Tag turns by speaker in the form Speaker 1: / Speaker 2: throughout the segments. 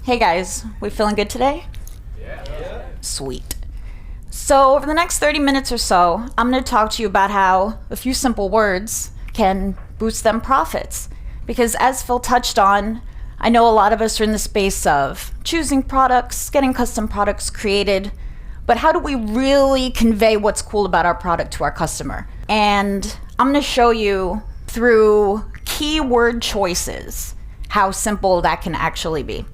Speaker 1: Hey guys, we feeling good today?
Speaker 2: Yeah.
Speaker 1: Sweet. So over the next 30 minutes or so, I'm going to talk to you about how a few simple words can boost them profits. Because as Phil touched on, I know a lot of us are in the space of choosing products, getting custom products created, but how do we really convey what's cool about our product to our customer? And I'm going to show you through keyword choices how simple that can actually be.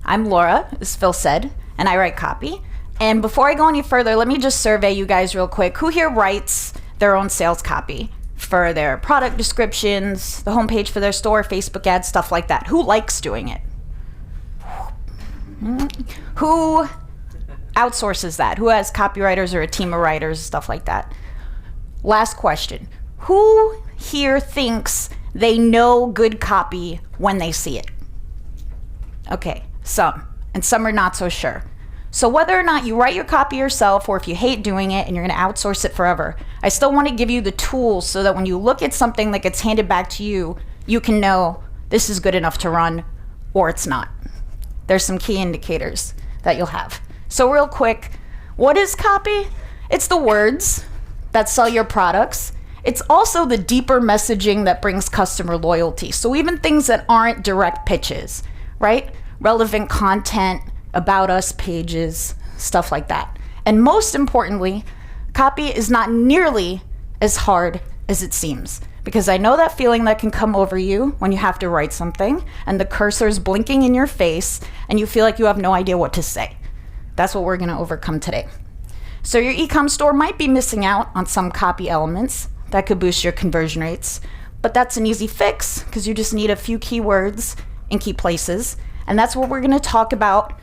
Speaker 1: I'm Laura, as Phil said, and I write copy. And before I go any further, let me just survey you guys real quick. Who here writes their own sales copy for their product descriptions, the homepage for their store, Facebook ads, stuff like that? Who likes doing it? Who outsources that? Who has copywriters or a team of writers, stuff like that? Last question. Who here thinks they know good copy when they see it? Okay, some. And some are not so sure. So whether or not you write your copy yourself or if you hate doing it and you're going to outsource it forever, I still want to give you the tools so that when you look at something that gets handed back to you, you can know this is good enough to run or it's not. There's some key indicators that you'll have. So real quick, what is copy? It's the words that sell your products. It's also the deeper messaging that brings customer loyalty. So even things that aren't direct pitches, right? Relevant content, about us pages, stuff like that. And most importantly, copy is not nearly as hard as it seems. Because I know that feeling that can come over you when you have to write something and the cursor's blinking in your face and you feel like you have no idea what to say. That's what we're going to overcome today. So your e-com store might be missing out on some copy elements that could boost your conversion rates, but that's an easy fix because you just need a few keywords in key places. And that's what we're going to talk about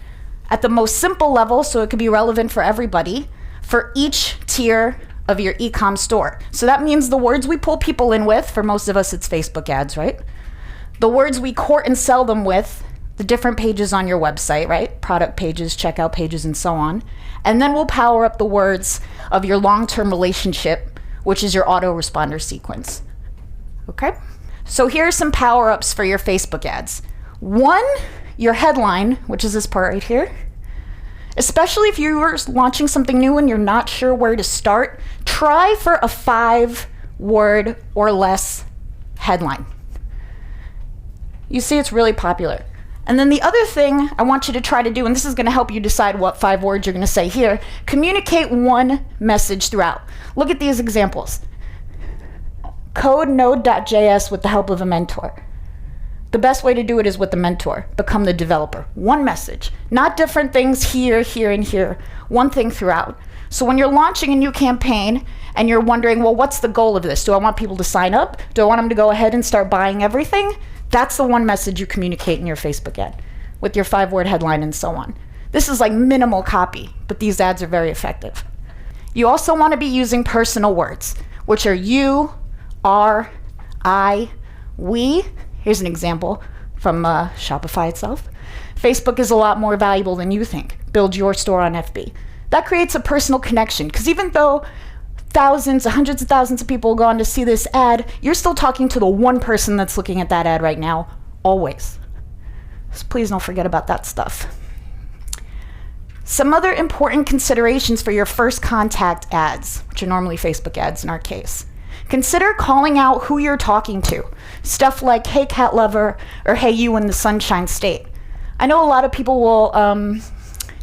Speaker 1: at the most simple level, so it could be relevant for everybody, for each tier of your e-com store. So that means the words we pull people in with, for most of us it's Facebook ads, right? The words we court and sell them with, the different pages on your website, right? Product pages, checkout pages, and so on. And then we'll power up the words of your long-term relationship, which is your autoresponder sequence. Okay? So here are some power-ups for your Facebook ads. One, your headline, which is this part right here. Especially if you're launching something new and you're not sure where to start, try for a 5-word or less headline. You see, it's really popular. And then the other thing I want you to try to do, and this is going to help you decide what 5 words you're going to say here, communicate one message throughout. Look at these examples. Code Node.js with the help of a mentor. The best way to do it is with the mentor. Become the developer. One message. Not different things here, here, and here. One thing throughout. So when you're launching a new campaign and you're wondering, well, what's the goal of this? Do I want people to sign up? Do I want them to go ahead and start buying everything? That's the one message you communicate in your Facebook ad with your 5-word headline and so on. This is like minimal copy, but these ads are very effective. You also want to be using personal words, which are you, are, I, we. Here's an example from Shopify itself. Facebook is a lot more valuable than you think. Build your store on FB. That creates a personal connection because even though thousands, hundreds of thousands of people go on to see this ad, you're still talking to the one person that's looking at that ad right now, always. So please don't forget about that stuff. Some other important considerations for your first contact ads, which are normally Facebook ads in our case. Consider calling out who you're talking to. Stuff like, hey cat lover, or hey you in the Sunshine State. I know a lot of people will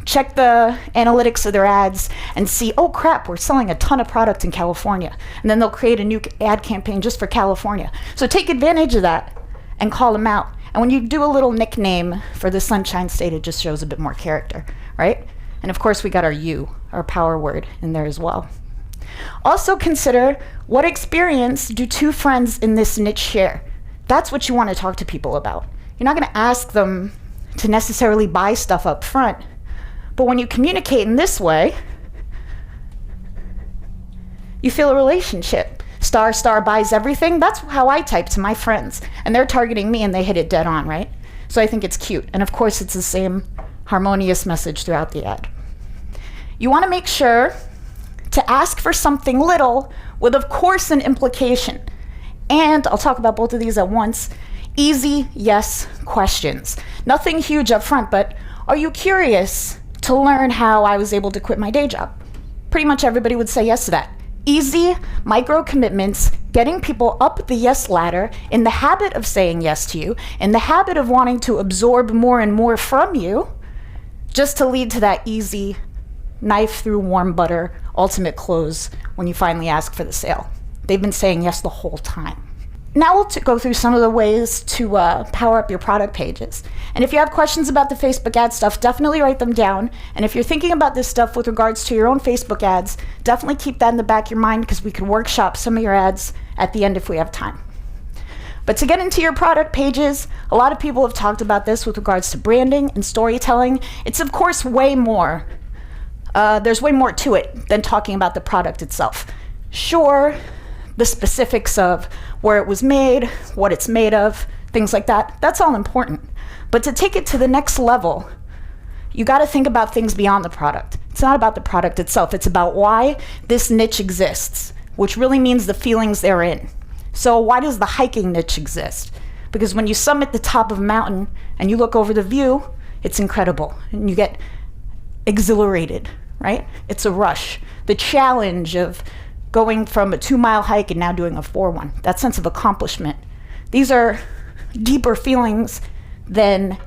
Speaker 1: check the analytics of their ads and see, oh crap, we're selling a ton of product in California. And then they'll create a new ad campaign just for California. So take advantage of that and call them out. And when you do a little nickname for the Sunshine State, it just shows a bit more character, right? And of course we got our you, our power word in there as well. Also consider, what experience do 2 friends in this niche share? That's what you want to talk to people about. You're not going to ask them to necessarily buy stuff up front, but when you communicate in this way, you feel a relationship. Star buys everything. That's how I type to my friends, and they're targeting me and they hit it dead on, right? So I think it's cute. And of course it's the same harmonious message throughout the ad. You want to make sure to ask for something little with, of course, an implication. And I'll talk about both of these at once. Easy yes questions. Nothing huge up front, but are you curious to learn how I was able to quit my day job? Pretty much everybody would say yes to that. Easy, micro commitments, getting people up the yes ladder, in the habit of saying yes to you, in the habit of wanting to absorb more and more from you, just to lead to that easy knife through warm butter ultimate close when you finally ask for the sale. They've been saying yes the whole time. Now we'll go through some of the ways to power up your product pages. And if you have questions about the Facebook ad stuff, definitely write them down. And if you're thinking about this stuff with regards to your own Facebook ads, definitely keep that in the back of your mind, because we can workshop some of your ads at the end if we have time. But to get into your product pages, a lot of people have talked about this with regards to branding and storytelling. It's of course way more. There's way more to it than talking about the product itself. Sure, the specifics of where it was made, what it's made of, things like that, that's all important. But to take it to the next level, you got to think about things beyond the product. It's not about the product itself. It's about why this niche exists, which really means the feelings they're in. So why does the hiking niche exist? Because when you summit the top of a mountain and you look over the view, it's incredible. And you get exhilarated, right? It's a rush. The challenge of going from a 2-mile hike and now doing a 4-1, that sense of accomplishment. These are deeper feelings than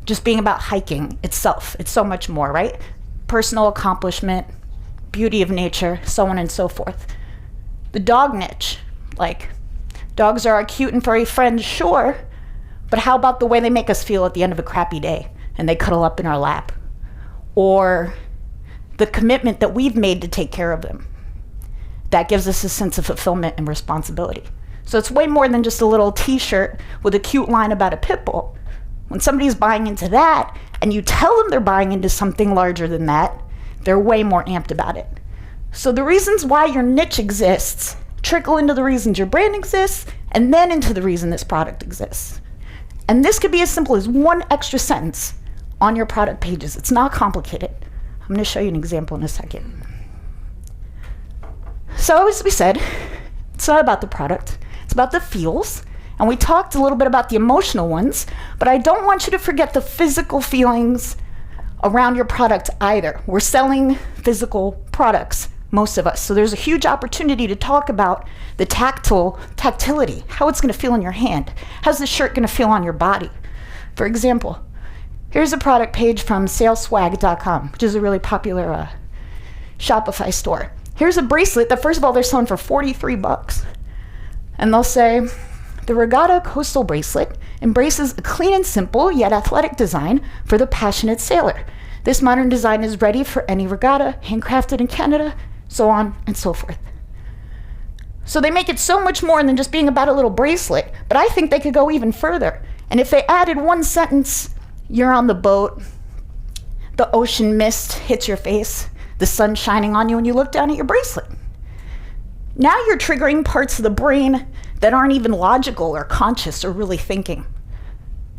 Speaker 1: just being about hiking itself. It's so much more, right? Personal accomplishment, beauty of nature, so on and so forth. The dog niche, like, dogs are our cute and furry friends, sure, but how about the way they make us feel at the end of a crappy day and they cuddle up in our lap? Or the commitment that we've made to take care of them. That gives us a sense of fulfillment and responsibility. So it's way more than just a little t-shirt with a cute line about a pit bull. When somebody's buying into that and you tell them they're buying into something larger than that, they're way more amped about it. So the reasons why your niche exists trickle into the reasons your brand exists, and then into the reason this product exists. And this could be as simple as one extra sentence on your product pages. It's not complicated. I'm going to show you an example in a second. So as we said, it's not about the product, it's about the feels. And we talked a little bit about the emotional ones, but I don't want you to forget the physical feelings around your product either. We're selling physical products, most of us. So there's a huge opportunity to talk about the tactility, how it's going to feel in your hand. How's the shirt going to feel on your body? For example, here's a product page from saleswag.com, which is a really popular Shopify store. Here's a bracelet that, first of all, they're selling for $43. And they'll say, the Regatta Coastal Bracelet embraces a clean and simple yet athletic design for the passionate sailor. This modern design is ready for any regatta, handcrafted in Canada, so on and so forth. So they make it so much more than just being about a little bracelet, but I think they could go even further. And if they added one sentence, you're on the boat, the ocean mist hits your face, the sun shining on you, and you look down at your bracelet. Now you're triggering parts of the brain that aren't even logical or conscious or really thinking.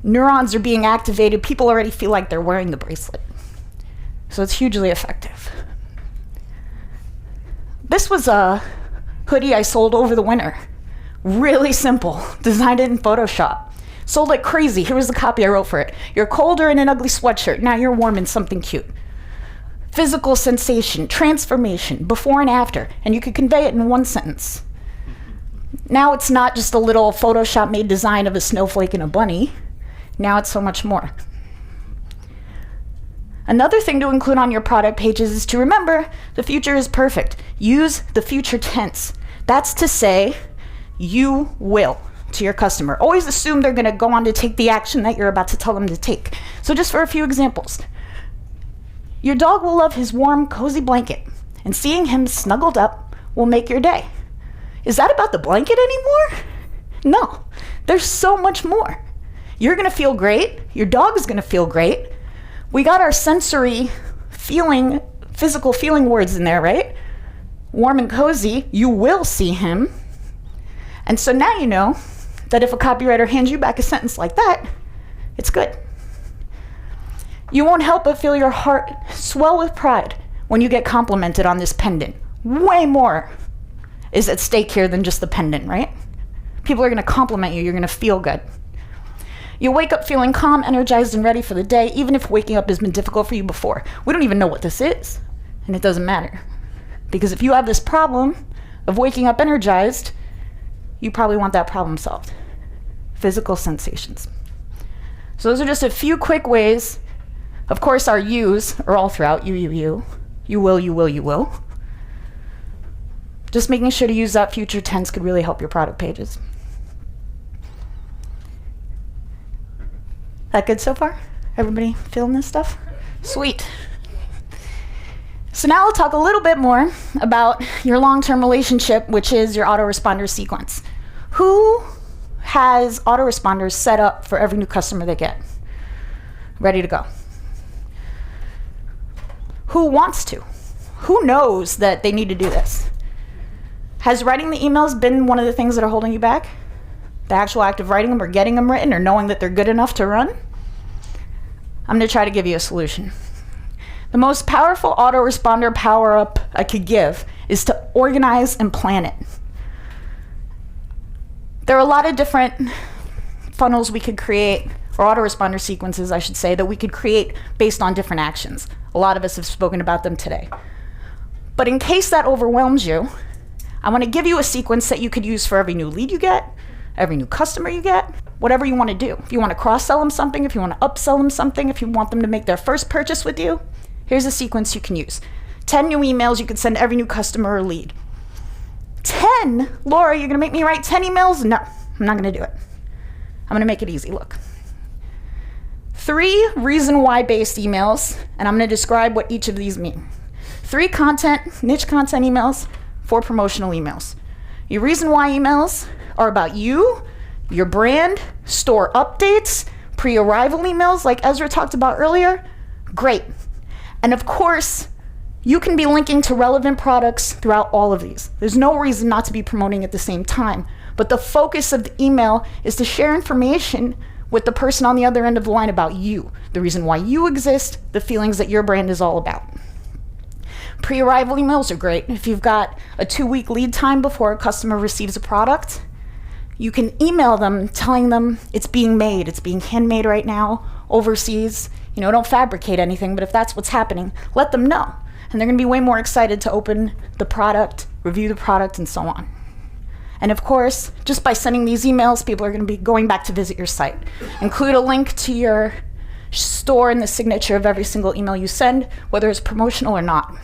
Speaker 1: Neurons are being activated. People already feel like they're wearing the bracelet. So it's hugely effective. This was a hoodie I sold over the winter. Really simple. Designed it in Photoshop. Sold like crazy. Here was the copy I wrote for it. You're colder in an ugly sweatshirt. Now you're warm in something cute. Physical sensation, transformation, before and after. And you could convey it in one sentence. Now it's not just a little Photoshop-made design of a snowflake and a bunny. Now it's so much more. Another thing to include on your product pages is to remember the future is perfect. Use the future tense. That's to say, you will to your customer. Always assume they're going to go on to take the action that you're about to tell them to take. So just for a few examples. Your dog will love his warm, cozy blanket, and seeing him snuggled up will make your day. Is that about the blanket anymore? No, there's so much more. You're going to feel great. Your dog is going to feel great. We got our sensory feeling, physical feeling words in there, right? Warm and cozy, you will see him. And so now you know that if a copywriter hands you back a sentence like that, it's good. You won't help but feel your heart swell with pride when you get complimented on this pendant. Way more is at stake here than just the pendant, right? People are going to compliment you. You're going to feel good. You'll wake up feeling calm, energized, and ready for the day, even if waking up has been difficult for you before. We don't even know what this is, and it doesn't matter. Because if you have this problem of waking up energized, you probably want that problem solved. Physical sensations. So those are just a few quick ways. Of course, our yous are all throughout. You will, you will, you will. Just making sure to use that future tense could really help your product pages. That good so far? Everybody feeling this stuff? Sweet. So now I'll talk a little bit more about your long-term relationship, which is your autoresponder sequence. Who has autoresponders set up for every new customer they get? Ready to go. Who wants to? Who knows that they need to do this? Has writing the emails been one of the things that are holding you back? The actual act of writing them or getting them written or knowing that they're good enough to run? I'm going to try to give you a solution. The most powerful autoresponder power-up I could give is to organize and plan it. There are a lot of different funnels we could create, or autoresponder sequences, I should say, that we could create based on different actions. A lot of us have spoken about them today. But in case that overwhelms you, I want to give you a sequence that you could use for every new lead you get, every new customer you get, whatever you want to do. If you want to cross-sell them something, if you want to upsell them something, if you want them to make their first purchase with you, here's a sequence you can use. 10 new emails you could send every new customer or lead. 10? Laura, you're going to make me write 10 emails? No, I'm not going to do it. I'm going to make it easy. Look. 3 reason why based emails, and I'm going to describe what each of these mean. 3 niche content emails, 4 promotional emails. Your reason why emails are about you, your brand, store updates, pre-arrival emails like Ezra talked about earlier. Great. And of course, you can be linking to relevant products throughout all of these. There's no reason not to be promoting at the same time. But the focus of the email is to share information with the person on the other end of the line about you, the reason why you exist, the feelings that your brand is all about. Pre-arrival emails are great. If you've got a 2-week lead time before a customer receives a product, you can email them telling them it's being made, it's being handmade right now, overseas. You know, don't fabricate anything, but if that's what's happening, let them know. And they're going to be way more excited to open the product, review the product, and so on. And of course, just by sending these emails, people are going to be going back to visit your site. Include a link to your store in the signature of every single email you send, whether it's promotional or not.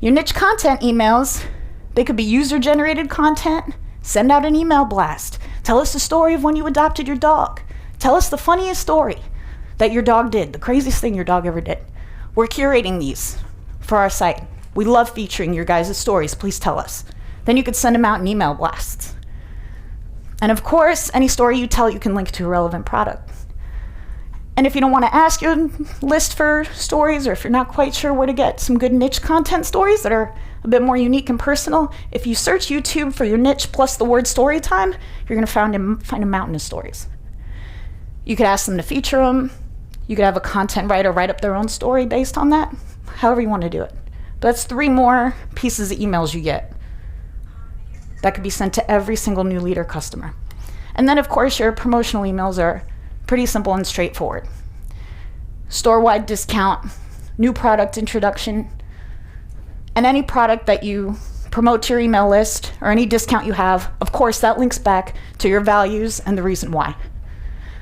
Speaker 1: Your niche content emails, they could be user-generated content. Send out an email blast. Tell us the story of when you adopted your dog. Tell us the funniest story that your dog did, the craziest thing your dog ever did. We're curating these for our site. We love featuring your guys' stories. Please tell us. Then you could send them out in email blasts. And of course, any story you tell, you can link to a relevant product. And if you don't want to ask your list for stories, or if you're not quite sure where to get some good niche content stories that are a bit more unique and personal, if you search YouTube for your niche plus the word story time, you're going to find a mountain of stories. You could ask them to feature them. You could have a content writer write up their own story based on that, however you want to do it. But that's 3 more pieces of emails you get that could be sent to every single new lead or customer. And then, of course, your promotional emails are pretty simple and straightforward. Store-wide discount, new product introduction, and any product that you promote to your email list or any discount you have, of course, that links back to your values and the reason why.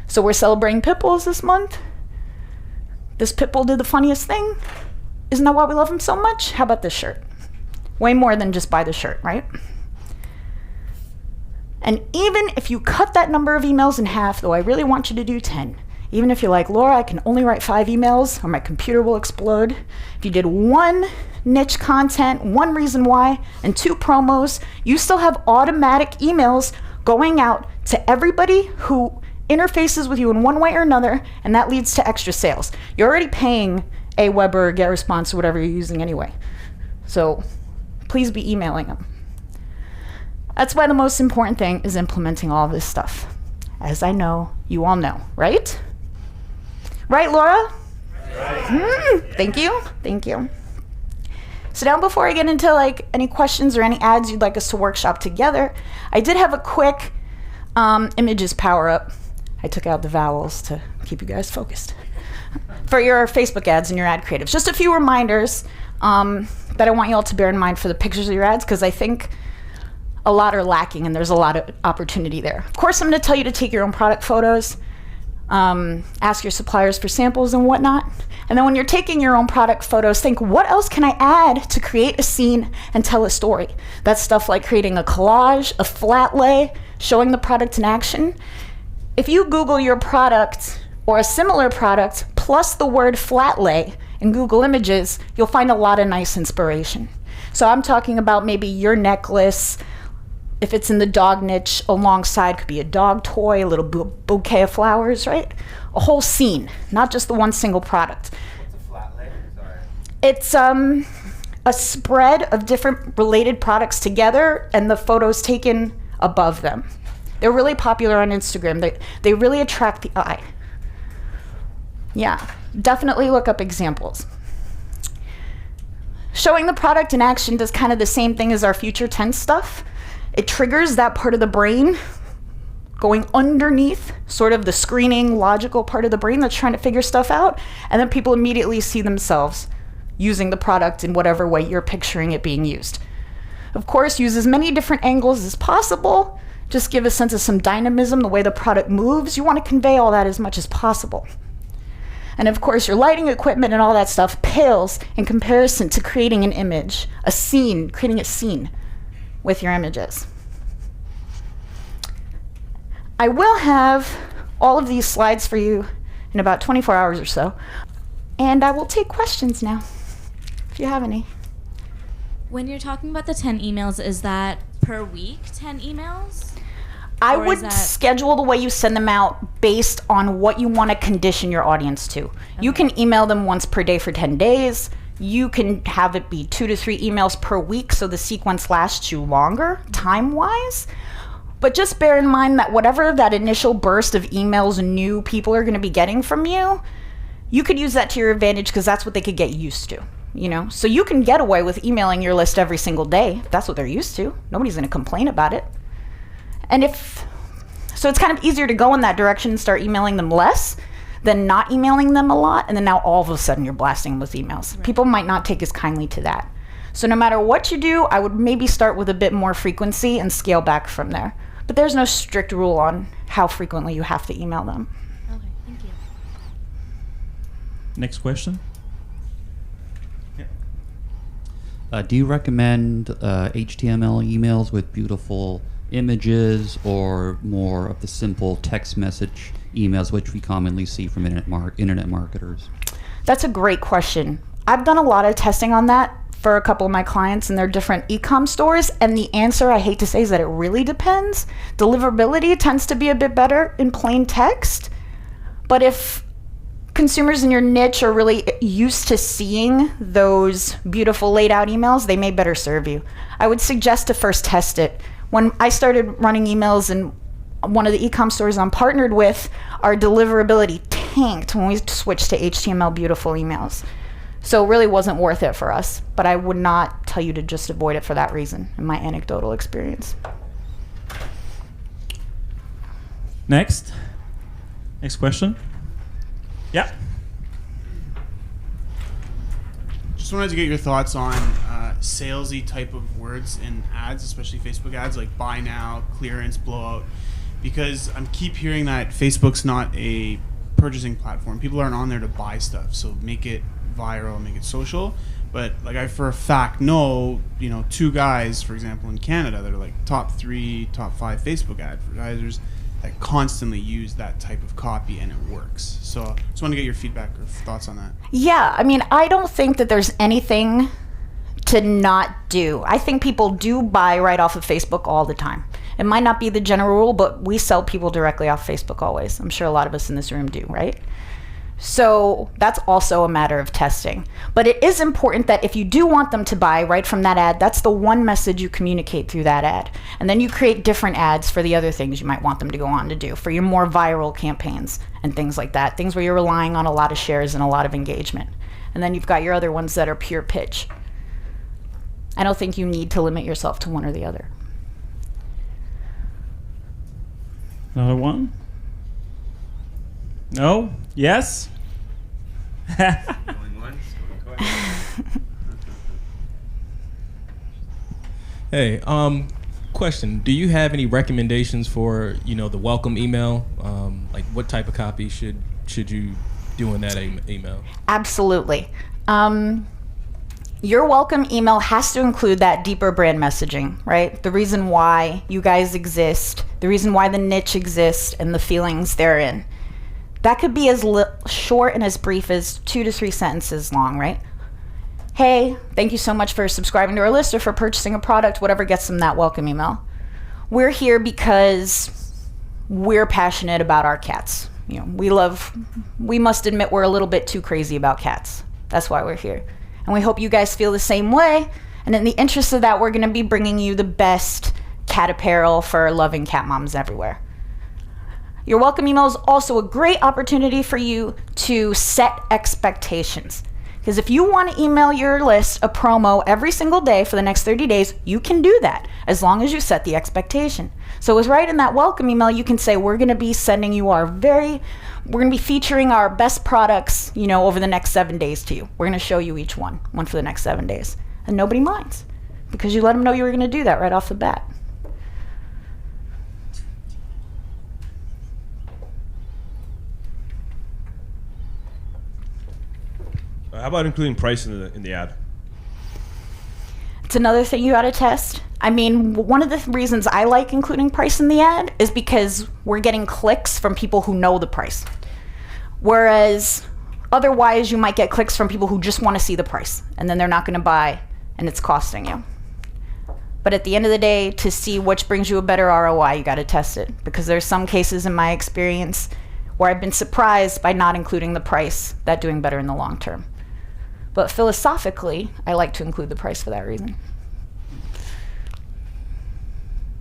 Speaker 1: So we're celebrating pit bulls this month. This pit bull did the funniest thing. Isn't that why we love him so much? How about this shirt? Way more than just buy the shirt, right? And even if you cut that number of emails in half, though I really want you to do 10, even if you're like, Laura, I can only write 5 emails or my computer will explode. If you did 1 niche content, 1 reason why, and 2 promos, you still have automatic emails going out to everybody who interfaces with you in one way or another, and that leads to extra sales. You're already paying Aweber or GetResponse or whatever you're using anyway. So please be emailing them. That's why the most important thing is implementing all of this stuff. As I know, you all know, right? Right, Laura? Right. Thank you. Thank you. So now before I get into any questions or any ads you'd like us to workshop together, I did have a quick images power up. I took out the vowels to keep you guys focused. For your Facebook ads and your ad creatives. Just a few reminders that I want you all to bear in mind for the pictures of your ads, because I think a lot are lacking and there's a lot of opportunity there. Of course, I'm going to tell you to take your own product photos, ask your suppliers for samples and whatnot. And then when you're taking your own product photos, think, what else can I add to create a scene and tell a story? That's stuff like creating a collage, a flat lay, showing the product in action. If you Google your product or a similar product plus the word flat lay in Google Images, you'll find a lot of nice inspiration. So I'm talking about maybe your necklace, if it's in the dog niche, alongside could be a dog toy, a little bouquet of flowers, right? A whole scene, not just the one single product.
Speaker 2: What's a flat lay? Sorry.
Speaker 1: It's a spread of different related products together and the photos taken above them. They're really popular on Instagram. They really attract the eye. Yeah, definitely look up examples. Showing the product in action does kind of the same thing as our future tense stuff. It triggers that part of the brain going underneath sort of the screening, logical part of the brain that's trying to figure stuff out, and then people immediately see themselves using the product in whatever way you're picturing it being used. Of course, use as many different angles as possible. Just give a sense of some dynamism, the way the product moves. You want to convey all that as much as possible. And of course, your lighting equipment and all that stuff pales in comparison to creating an image, a scene, creating a scene with your images. I will have all of these slides for you in about 24 hours or so. And I will take questions now, if you have any.
Speaker 3: When you're talking about the 10 emails, is that per week, 10 emails?
Speaker 1: I would schedule the way you send them out based on what you want to condition your audience to. Okay. You can email them once per day for 10 days. You can have it be 2 to 3 emails per week so the sequence lasts you longer, time-wise. But just bear in mind that whatever that initial burst of emails new people are going to be getting from you, you could use that to your advantage because that's what they could get used to, you know? So you can get away with emailing your list every single day if that's what they're used to. Nobody's going to complain about it. And so it's kind of easier to go in that direction and start emailing them less than not emailing them a lot, and then now all of a sudden you're blasting them with emails. Right. People might not take as kindly to that. So no matter what you do, I would maybe start with a bit more frequency and scale back from there. But there's no strict rule on how frequently you have to email them.
Speaker 3: Okay, thank you.
Speaker 4: Next question.
Speaker 5: Do you recommend HTML emails with beautiful images or more of the simple text message emails, which we commonly see from internet marketers?
Speaker 1: That's a great question. I've done a lot of testing on that for a couple of my clients and their different e-com stores, and the answer, I hate to say, is that it really depends. Deliverability tends to be a bit better in plain text, but if consumers in your niche are really used to seeing those beautiful laid out emails, they may better serve you. I would suggest to first test it. When I started running emails in one of the e-com stores I'm partnered with, our deliverability tanked when we switched to HTML beautiful emails. So it really wasn't worth it for us, but I would not tell you to just avoid it for that reason, in my anecdotal experience.
Speaker 4: Next question. Yeah.
Speaker 2: Just wanted to get your thoughts on salesy type of words in ads, especially Facebook ads, like buy now, clearance, blowout, because I keep hearing that Facebook's not a purchasing platform. People aren't on there to buy stuff, so make it viral, make it social. But like I for a fact know, 2 guys, for example, in Canada that are like top 3, top 5 Facebook advertisers that constantly use that type of copy and it works. So I just want to get your feedback or thoughts on that.
Speaker 1: Yeah, I mean, I don't think that there's anything to not do. I think people do buy right off of Facebook all the time. It might not be the general rule, but we sell people directly off Facebook always. I'm sure a lot of us in this room do, right? So that's also a matter of testing. But it is important that if you do want them to buy right from that ad, that's the one message you communicate through that ad. And then you create different ads for the other things you might want them to go on to do, for your more viral campaigns and things like that, things where you're relying on a lot of shares and a lot of engagement. And then you've got your other ones that are pure pitch. I don't think you need to limit yourself to one or the other.
Speaker 4: Another one? No? Yes?
Speaker 6: Going once, going twice.
Speaker 7: Hey, question. Do you have any recommendations for, the welcome email? Like what type of copy should you do in that email?
Speaker 1: Absolutely. Your welcome email has to include that deeper brand messaging, right? The reason why you guys exist, the reason why the niche exists, and the feelings therein. That could be as short and as brief as 2 to 3 sentences long, right? Hey, thank you so much for subscribing to our list or for purchasing a product, whatever gets them that welcome email. We're here because we're passionate about our cats. We must admit we're a little bit too crazy about cats. That's why we're here. And we hope you guys feel the same way. And in the interest of that, we're going to be bringing you the best cat apparel for loving cat moms everywhere. Your welcome email is also a great opportunity for you to set expectations. Because if you want to email your list a promo every single day for the next 30 days, you can do that as long as you set the expectation. So it's right in that welcome email, you can say, we're going to be sending you we're going to be featuring our best products, over the next 7 days to you. We're going to show you each one for the next 7 days. And nobody minds because you let them know you were going to do that right off the bat.
Speaker 6: How about including price in the ad?
Speaker 1: It's another thing you got to test. I mean, one of the reasons I like including price in the ad is because we're getting clicks from people who know the price. Whereas otherwise you might get clicks from people who just want to see the price and then they're not going to buy and it's costing you. But at the end of the day, to see which brings you a better ROI, you got to test it, because there's some cases in my experience where I've been surprised by not including the price, that doing better in the long term. But philosophically, I like to include the price for that reason.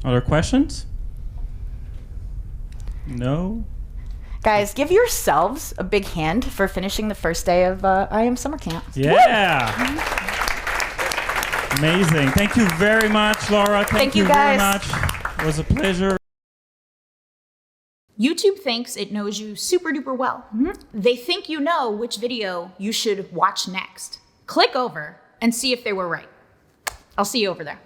Speaker 4: Other questions? No?
Speaker 1: Guys, give yourselves a big hand for finishing the first day of I Am Summer Camp.
Speaker 4: Yeah. Amazing. Thank you very much, Laura.
Speaker 1: Thank you
Speaker 4: very
Speaker 1: guys.
Speaker 4: much. It was a pleasure.
Speaker 1: YouTube thinks it knows you super duper well. They think you know which video you should watch next. Click over and see if they were right. I'll see you over there.